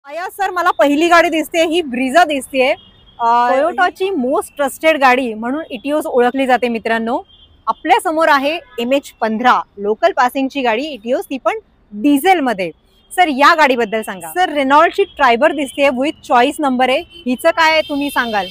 आया सर, मला पहिली गाडी दिसते ही ब्रिझा दिसतेय. टोयोटाची मोस्ट ट्रस्टेड गाडी म्हणून इटिओस ओळखली जाते मित्रांनो. आपल्या समोर आहे MH15 लोकल पासिंगची गाडी इटिओस, ती पण डिझेल मध्ये. सर या गाडीबद्दल सांगा. सर रेनॉल्डची ट्रायबर दिसते विथ चॉईस नंबर आहे, हिचं काय तुम्ही सांगाल?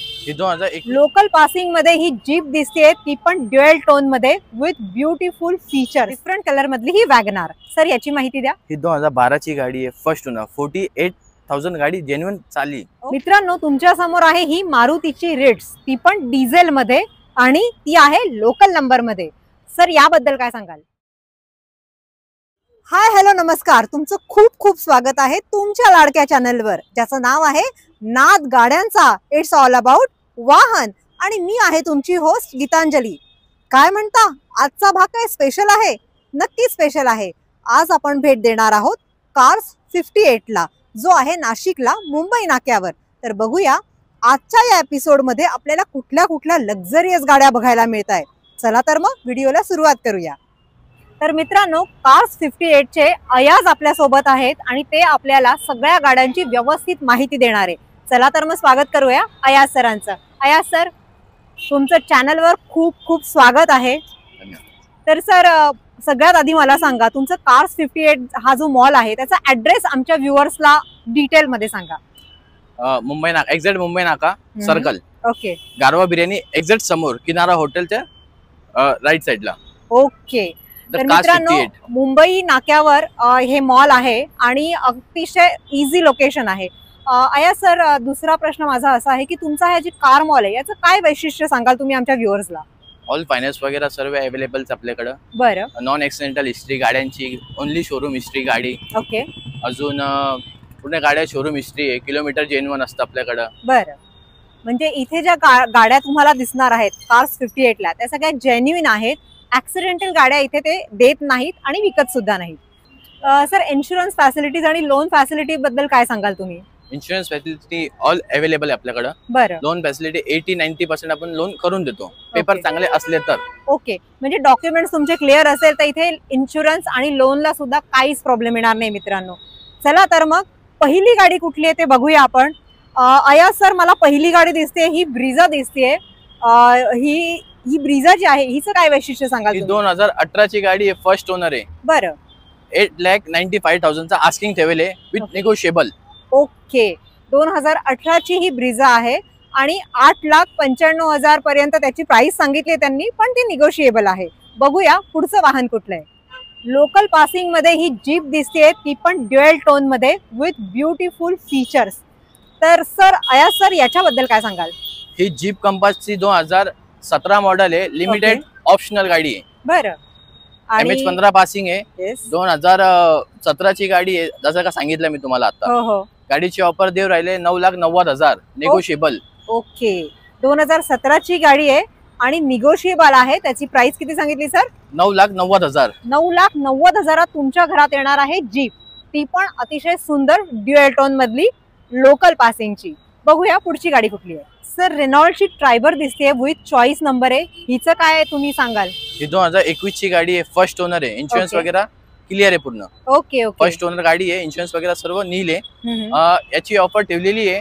लोकल पासिंग मध्ये ही जीप दिसते, ती पण ड्युएल टोन मध्ये with beautiful feature. Different colour मधली ही वॅगनार. सर याची माहिती द्या. ही 2012 ची गाडी आहे. फर्स्ट ओनर 48,000 गाडी जेन्युइन चालली. मित्रांनो तुमच्या समोर आहे ही मारुतीची रिट्स, ती पण डिझेल मध्ये आणि ती आहे लोकल नंबर मध्ये. सर याबद्दल काय सांगाल? हाय हॅलो नमस्कार, तुमचं खूप खूप स्वागत आहे तुमच्या लाडक्या चॅनलवर, ज्याचं नाव आहे नाद गाड्यांचा. इट्स ऑल अबाउट वाहन. आणि मी आहे तुमची होस्ट गीतांजली. काय म्हणता, आजचा भाग काय स्पेशल आहे? नक्की स्पेशल आहे. आज आपण भेट देणार आहोत कार्स 58 ला, जो आहे नाशिकला मुंबई नाक्यावर. तर बघूया आजच्या या एपिसोड मध्ये आपल्याला कुठल्या कुठल्या लक्झरियस गाड्या बघायला मिळत आहेत. चला तर मग व्हिडिओला सुरुवात करूया. तर मित्रांनो कार्स 58 चे अयाज आपल्या सोबत आहेत आणि ते आपल्याला सगळ्या गाड्यांची व्यवस्थित माहिती देणार आहे. चला तर मग स्वागत करूया अयाज सरांचं. अयाज सर, तुमचं चॅनलवर खूप खूप स्वागत आहे. तर सर सगळ्यात आधी मला सांगा, तुमचं कार्स 58 हा जो मॉल आहे त्याचा ऍड्रेस आमच्या व्ह्युअर्सला डिटेल मध्ये सांगा. मुंबई नाका, एक्झॅक्ट मुंबई नाका सर्कल. ओके. गारवा बिर्याणी एक्झॅक्ट समोर किनारा हॉटेलच्या राईट साइडला. ओके. तर मित्रांनो मुंबई नाक्यावर हे मॉल आहे आणि अतिशय इझी लोकेशन आहे. अया सर, दुसरा प्रश्न माझा असा आहे की तुमचा हा जे कार मॉल आहे याचं काय वैशिष्ट्य सांगाल तुम्ही आमच्या व्ह्युअर्सला? ऑल फायनान्स वगैरे सर्व अवेलेबल आपल्याकडे. बरं. नॉन एक्सिडेंटल हिस्ट्री गाड्यांची, ओनली शोरूम हिस्ट्री गाडी. ओके. अजून पूर्ण गाड्या शोरूम हिस्ट्री आहे, किलोमीटर जेन्युइन असतं आपल्याकडे. बरं. म्हणजे इथे ज्या गाड्या तुम्हाला दिसणार आहेत कार्स 58 ला, त्या सगळ्या जेन्युइन आहेत. ऍक्सिडेंटल गाड्या इथे ते देत नाहीत आणि विकत सुद्धा नाहीत. सर इन्शुरन्स फॅसिलिटीज आणि लोन फॅसिलिटी बद्दल काय सांगाल तुम्ही? इन्शुरन्स फॅसिलिटी ऑल अवेलेबल आहे आपल्याकडे. बरं. लोन फॅसिलिटी 80-90% आपण लोन करून देतो, पेपर चांगले असले तर. ओके. म्हणजे डॉक्युमेंट्स तुमचे क्लिअर असेल तर इथे इन्शुरन्स आणि लोनला सुद्धा काहीच प्रॉब्लेम येणार नाही मित्रांनो. चला तर मग पहिली गाडी कुठली आहे ते बघूया आपण. अयाज सर, मला पहिली गाडी दिसते ही ब्रिझा दिसतेय. ही ब्रिझा जी आहे हिचं काय वैशिष्ट्य सांगाल? 2018 ची गाडी आहे, फर्स्ट ओनर आहे. बरं. 8,95,000 चा आस्किंग ठेवले विथ निगोशिएबल. ओके. 2018 ची ही ब्रिझा आहे आणि 8,95,000 पर्यंत त्याची प्राइस सांगितली त्यांनी, पण ती निगोशिएबल आहे. बघूया पुढचं वाहन कुठलं आहे. लोकल पासिंग मध्ये ही जीप दिसते, ती पण ड्युएल टोन मध्ये विथ ब्युटिफुल फीचर्स. तर सर अयाज सर याच्याबद्दल काय सांगाल? ही जीप कंपासची 2017 मॉडेल आहे, लिमिटेड ऑप्शनल गाडी आहे. बरं. MH15 पासिंग आहे. 2017 ची गाडी आहे, जसं का सांगितलं मी तुम्हाला आता. हो. गाडीची ऑफर देऊ राहिले 9,90,000 निगोशिएबल. ओके. 2017 ची गाडी आहे आणि निगोशिएबल आहे. त्याची प्राइस किती सांगितली सर? 9,90,000. 9,90,000 तुमच्या घरात येणार आहे जीप, ती पण अतिशय सुंदर ड्युएल टोन मधली लोकल पासिंगची. बघूया पुढची गाडी कुठली आहे. सर रेनॉल्डची ट्रायबर दिसते विथ चॉईस नंबर आहे, हिचं काय तुम्ही सांगाल? ही 2021 ची गाडी आहे, फर्स्ट ओनर आहे. इन्शुरन्स वगैरे क्लिअर आहे पूर्ण. ओके. फर्स्ट ओनर गाडी आहे, इन्शुरन्स वगैरे सर्व नील आहे. याची ऑफर ठेवलेली आहे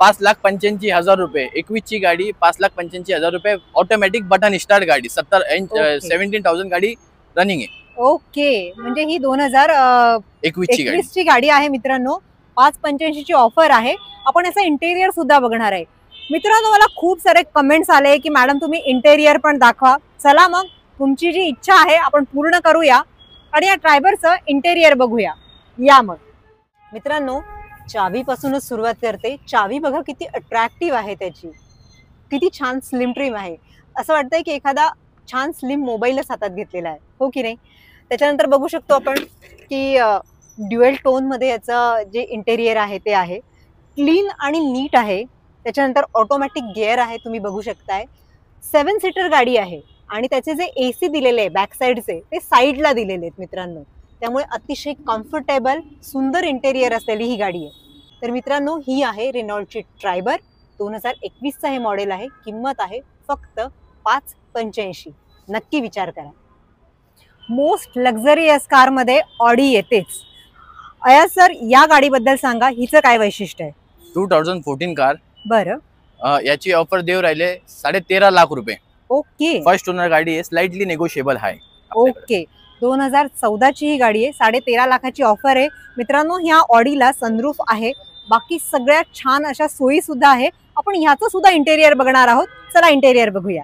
5,85,000 रुपये. 21 ची गाडी 5,85,000 रुपये. ऑटोमॅटिक बटन स्टार्ट गाडी. 17,000 गाडी रनिंग आहे. ओके. म्हणजे ही 2021 ची गाडी आहे मित्रांनो. 5,85,000 ची ऑफर आहे. आपण याचा इंटेरियर सुद्धा बघणार आहे. मित्रांनो मला खूप सारे कमेंट्स आले की मॅडम तुम्ही इंटेरियर पण दाखवा. चला मग तुमची जी इच्छा आहे आपण पूर्ण करूया आणि या ट्रायबरचं इंटेरियर बघूया. या मग मित्रांनो चावीपासूनच सुरुवात करते. चावी बघा किती अट्रॅक्टिव्ह आहे, त्याची किती छान स्लिम ट्रिम आहे. असं वाटतंय की एखादा छान स्लिम मोबाईलच हातात घेतलेला आहे, हो की नाही? त्याच्यानंतर बघू शकतो आपण की ड्युएल टोन मध्ये याचं जे इंटेरियर आहे ते आहे क्लीन आणि नीट आहे. त्याच्यानंतर ऑटोमॅटिक गिअर आहे, तुम्ही बघू शकताय. 7 सीटर गाडी आहे आणि त्याचे जे AC दिलेले आहे बॅक साईडचे ते साईडला दिलेले आहेत मित्रांनो. त्यामुळे अतिशय कम्फर्टेबल सुंदर इंटेरियर असलेली ही गाडी आहे. तर मित्रांनो ही आहे रेनॉल्डची ट्रायबर. 2021चा हे मॉडेल आहे. किंमत आहे फक्त 5,85,000. नक्की विचार करा. मोस्ट लक्झरियस कार मध्ये ऑडी येतेच. अयाज सर, या गाडीबद्दल सांगा, हिचं काय वैशिष्ट्य आहे? 2014 कार. बरं. याची ऑफर देऊ राहिले 13.5 लाख रुपये. ओके. फर्स्ट ओनर गाडी आहे, स्लाइटली नेगोशिएबल आहे. ओके. 2014 ची ही गाडी आहे, 13.5 लाखाची ऑफर आहे मित्रांनो. ह्या ऑडीला सनरूफ आहे, बाकी सगळ्या छान अशा सोयी सुद्धा आहे. आपण ह्याचं सुद्धा इंटेरियर बघणार आहोत. चला इंटेरियर बघूया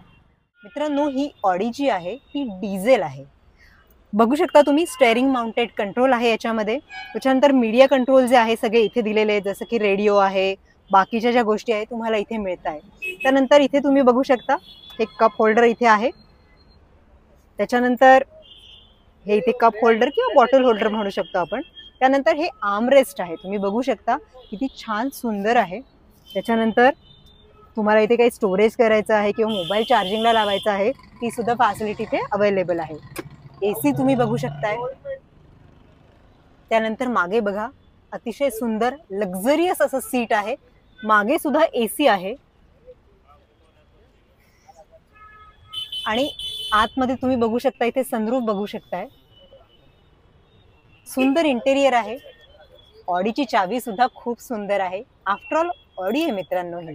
मित्रांनो. ही ऑडी जी आहे ती डिझेल आहे. बघू शकता तुम्ही, स्टेअरिंग माउंटेड कंट्रोल आहे याच्यामध्ये. त्याच्यानंतर मीडिया कंट्रोल जे आहे सगळे इथे दिलेले आहेत, जसं की रेडिओ आहे, बाकीच्या ज्या गोष्टी आहेत तुम्हाला इथे मिळत आहे. त्यानंतर इथे तुम्ही बघू शकता हे कप होल्डर इथे आहे. त्याच्यानंतर हे इथे कप होल्डर किंवा बॉटल होल्डर म्हणू शकतो आपण. त्यानंतर हे आर्मरेस्ट आहे, तुम्ही बघू शकता किती छान सुंदर आहे. त्याच्यानंतर तुम्हाला इथे काही स्टोरेज करायचं आहे किंवा मोबाईल चार्जिंगला लावायचं आहे, ती सुद्धा फॅसिलिटी इथे अवेलेबल आहे. AC तुम्ही बघू शकताय. त्यानंतर मागे बघा, अतिशय सुंदर लक्झरियस असं सीट आहे. मागे सुद्धा AC आहे आणि आतमध्ये तुम्ही बघू शकता इथे सनरूफ बघू शकताय. सुंदर इंटेरियर आहे. ऑडीची चावी सुद्धा खूप सुंदर आहे. आफ्टर ऑल ऑडी आहे मित्रांनो ही.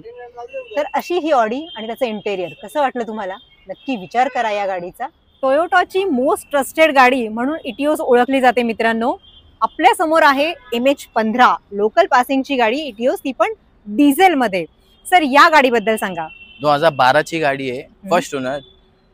तर अशी ही ऑडी आणि त्याचं इंटेरियर कसं वाटलं तुम्हाला? नक्की विचार करा या गाडीचा. टोयोटाची मोस्ट ट्रस्टेड गाडी म्हणून इटिओस ओळखली जाते मित्रांनो. आपल्या समोर आहे MH15 लोकल पासिंगची गाडी इटिओस, ती पण डिझेल मध्ये. सर, या गाडीबद्दल सांगा. 2012 ची गाडी आहे, फर्स्ट ओनर.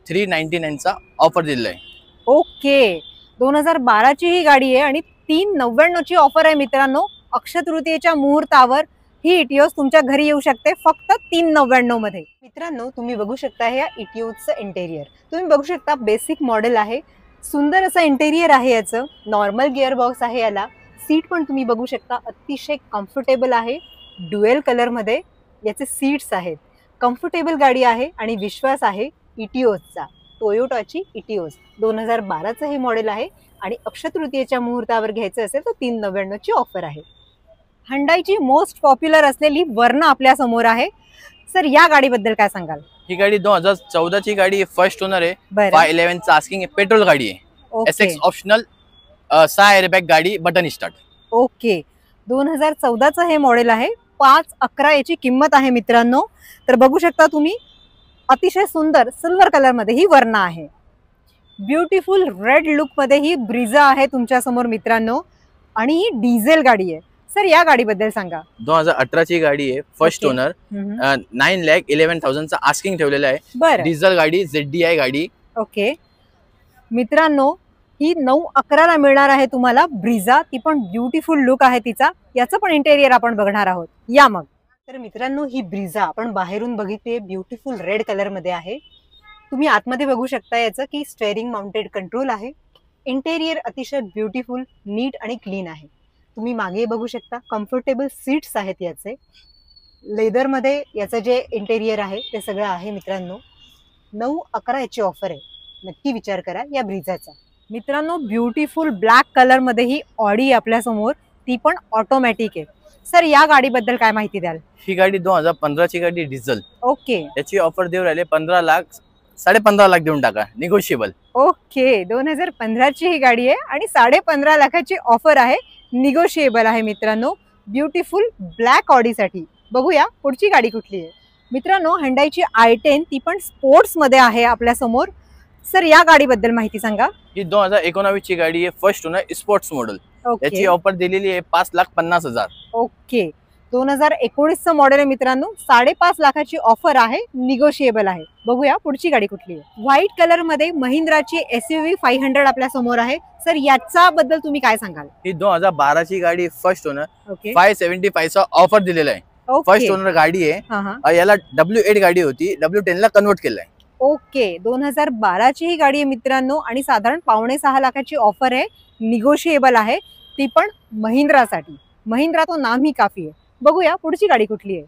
399 चा ऑफर दिलेला आहे. ओके. 2012 ची ही गाडी आहे आणि 399 ची ऑफर आहे मित्रांनो. अक्षय तृतीयेच्या मुहूर्तावर ही इटिओस तुमच्या घरी येऊ शकते फक्त 399 मध्ये. मित्रांनो, तुम्ही बघू शकता या इटिओसचं इंटेरियर. तुम्ही बघू शकता बेसिक मॉडेल आहे, सुंदर असं इंटेरियर आहे याचं. नॉर्मल गिअर बॉक्स आहे याला. सीट पण तुम्ही बघू शकता अतिशय कम्फर्टेबल आहे. ड्युएल कलर मध्ये याचे सीट्स आहेत. कम्फर्टेबल गाडी आहे आणि विश्वास आहे इटिओसचा. टोयोटाची इटिओस 2012चं हे मॉडेल आहे आणि अक्षय तृतीयेच्या मुहूर्तावर घ्यायचं असेल तर 399 ची ऑफर आहे. हंडाईची मोस्ट पॉप्युलर असलेली वर्ना आपल्या समोर आहे. सर, या गाडीबद्दल काय सांगाल? ही गाडी 2014 ची गाडी आहे, फर्स्ट ओनर आहे. 511 चा आस्किंग आहे, पेट्रोल गाडी आहे. SX ऑप्शनल 6 एअरबॅग गाडी, बटन स्टार्ट. ओके. 2014चं हे मॉडेल आहे. 511 याची किंमत आहे मित्रांनो. तर बघू शकता तुम्ही, अतिशय सुंदर सिल्वर कलर मध्ये ही वर्ना आहे. ब्युटिफुल रेड लुक मध्ये ही ब्रिझा आहे तुमच्या समोर मित्रांनो आणि ही डिझेल गाडी आहे. सर, या गाडीबद्दल सांगा. 2018 ची गाडी आहे, फर्स्ट ओनर. 9,11,000 चा आस्किंग ठेवलेला आहे. डिझेल गाडी, ZDI गाडी. ओके मित्रांनो, ही 911 ला मिळणार आहे तुम्हाला ब्रिझा. ती पण ब्युटिफुल लुक आहे तिचा. याचं पण इंटेरियर आपण बघणार आहोत. या मग. तर मित्रांनो, ही ब्रिझा आपण बाहेरून बघितली, ब्युटिफुल रेड कलर मध्ये आहे. तुम्ही आतमध्ये बघू शकता याचं की स्टेअरिंग माउंटेड कंट्रोल आहे. इंटेरियर अतिशय ब्युटिफुल, नीट आणि क्लीन आहे. तुम्ही मागे बघू शकता कम्फर्टेबल सीट्स आहेत याचे. लेदर मध्ये याचं जे इंटेरियर आहे ते सगळं आहे मित्रांनो. 911 याची ऑफर आहे. नक्की विचार करा या ब्रिझाचा. मित्रांनो, ब्युटिफुल ब्लॅक कलर मध्ये ही ऑडी आपल्या समोर, ती पण ऑटोमॅटिक आहे. सर, या गाडीबद्दल काय माहिती द्याल? ही गाडी 2015 ची गाडी, डिझेल. ओके. याची ऑफर देऊ राहिले 15 लाख, 15.5 लाख देऊन टाका, निगोशिएबल. ओके. 2015 ची ही गाडी आहे आणि 15.5 लाखाची ऑफर आहे, निगोशिएबल आहे मित्रांनो. ब्युटिफुल ब्लॅक ऑडीसाठी. बघूया पुढची गाडी कुठली आहे. मित्रांनो, हंडाईची i10, ती पण स्पोर्ट्स मध्ये आहे आपल्या समोर. सर, या गाडीबद्दल माहिती सांगा. ही 2019 ची गाडी आहे, फर्स्ट ओनर, स्पोर्ट्स मॉडेल. याची ऑफर दिलेली आहे 5,50,000. ओके. 2019चं मॉडेल आहे मित्रांनो. 5.5 लाखाची ऑफर आहे, निगोशिएबल आहे. बघूया पुढची गाडी कुठली आहे. व्हाईट कलर मध्ये महिंद्राची SUV 500 आपल्या समोर आहे. सर, याचा बद्दल तुम्ही काय सांगाल? ही 2012 ची गाडी, फर्स्ट ओनर. 575 चा ऑफर दिलेला आहे. फर्स्ट ओनर गाडी आहे. याला W8 गाडी होती, W10 ला कन्वर्ट केलंय. ओके. 2012 ची ही गाडी आहे मित्रांनो आणि साधारण 5.5 लाखाची ऑफर आहे, निगोशिएबल आहे. ती पण महिंद्रासाठी. महिंद्रा तो नाम ही काफी आहे. बघूया पुढची गाडी कुठली आहे.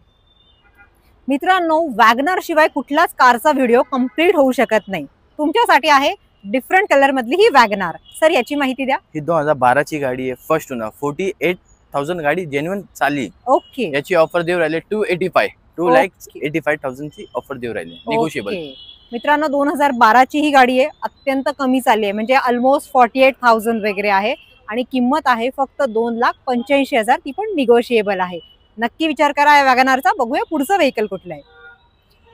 मित्रांनो, वॅगनर शिवाय कुठलाच कारचा व्हिडिओ कम्प्लीट होऊ शकत नाही. तुमच्यासाठी आहे डिफरंट कलर मधली ही वॅगनार. सर, याची माहिती द्या. ही 2012 ची गाडी आहे, फर्स्ट ओनर. 48,000 गाडी जेन्युइन चालली. ओके. याची ऑफर देऊ राहिले 2,85,000 ची ऑफर देऊ राहिले, निगोशिएबल. मित्रांनो, 2012 ची ही गाडी आहे, अत्यंत कमी चालली आहे, म्हणजे ऑलमोस्ट 48,000 वगैरे आहे. आणि किंमत आहे फक्त 2,85,000, ती पण निगोशिएबल आहे. नक्की विचार करा या वॅगनारचा. बघूया पुढचं व्हेकल कुठलं आहे.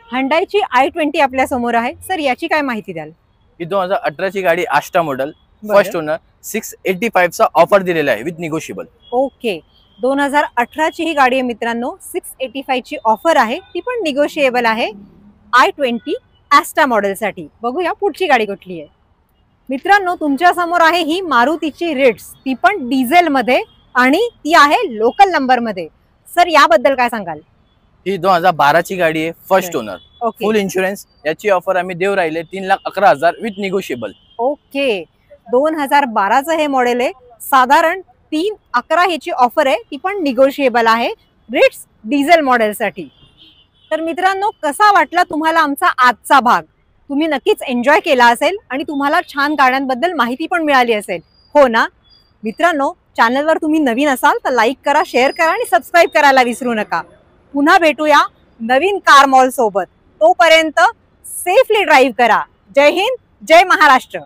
Hyundaiची i20 आपल्या समोर आहे. सर याची काय माहिती द्याल? ही 2018 ची गाडी, आस्टा मॉडेल, फर्स्ट ओनर, 685 चा ऑफर दिलेला आहे विथ निगोशिएबल. ओके, 2018 ची ही गाडी आहे मित्रांनो. 685 ची ऑफर आहे, ती पण निगोशिएबल आहे i20 ॲस्टा मॉडेल साठी. बघूया पुढची गाडी कुठली आहे. मित्रांनो तुमच्या समोर आहे ही मारुतीची रिट्स, ती पण डिझेल मध्ये आणि ती आहे लोकल नंबर मध्ये. सर याबद्दल काय सांगाल? ही 2012 ची गाडी आहे, फर्स्ट ओनर, ओके फुल इन्शुरन्स. याची ऑफर आम्ही देऊ राहिले 3,11,000 विथ निगोशिएबल. ओके, 2012चं हे मॉडेल आहे. साधारण 3,11 ह्याची ऑफर आहे, ती पण निगोशिएबल आहे रिट्स डिझेल मॉडेल साठी. तर मित्रांनो कसा वाटला तुम्हाला आमचा आजचा भाग? तुम्ही नक्कीच एन्जॉय केला असेल आणि तुम्हाला छान गाड्यांबद्दल माहिती पण मिळाली असेल, हो ना? मित्रांनो चॅनलवर तुम्ही नवीन असाल तर लाईक करा, शेअर करा आणि सबस्क्राईब करायला विसरू नका. पुन्हा भेटूया नवीन कार मॉल सोबत. तोपर्यंत सेफली ड्राईव्ह करा. जय हिंद, जय महाराष्ट्र.